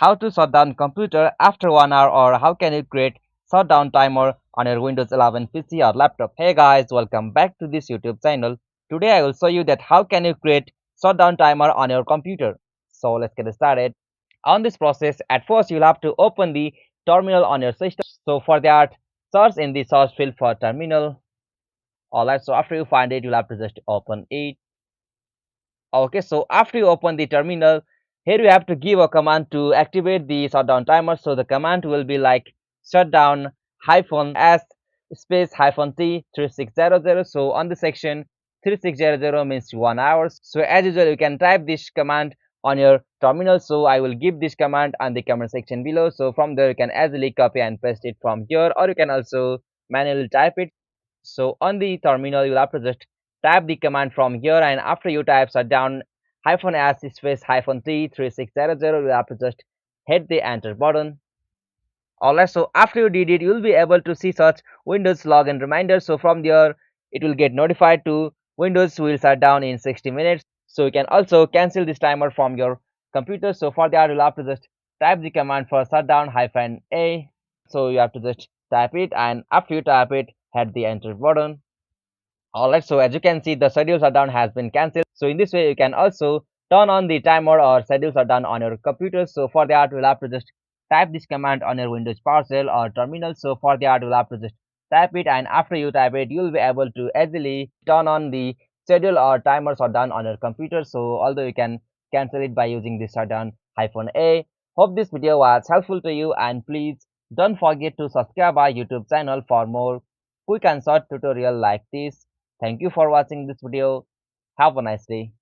how to shut down computer after 1 hour, or how can you create shutdown timer on your Windows 11 PC or laptop. Hey guys, welcome back to this YouTube channel. Today I will show you that how can you create shutdown timer on your computer. So let's get started. On this process, at first you'll have to open the terminal on your system. So for that, search in the search field for terminal. Alright, so after you find it, you'll have to just open it. Okay, so after you open the terminal, here you have to give a command to activate the shutdown timer. So the command will be like shutdown hyphen s space hyphen t 3600. So on the section 3600 means 1 hour. So as usual, you can type this command on your terminal. So I will give this command on the comment section below. So from there you can easily copy and paste it from here, or you can also manually type it. So on the terminal, you'll have to just type the command from here, and after you type shutdown hyphen s space hyphen t 3600, you'll have to just hit the enter button. Alright, so after you did it, you'll be able to see such Windows login reminder. So from there, it will get notified to Windows will shut down in 60 minutes. So you can also cancel this timer from your computer. So for that, you'll have to just type the command for shutdown hyphen a. So you have to just type it, and after you type it, hit the enter button. Alright, so as you can see, the schedule shutdown has been cancelled. So in this way, you can also turn on the timer or schedule shutdown on your computer. So for that, you'll have to just type this command on your Windows parcel or terminal. So for that, you'll have to just type it, and after you type it, you'll be able to easily turn on the schedule or timer shutdown on your computer. So although you can cancel it by using this shutdown hyphen a. Hope this video was helpful to you, and please don't forget to subscribe our YouTube channel for more quick and short tutorial like this. Thank you for watching this video. Have a nice day.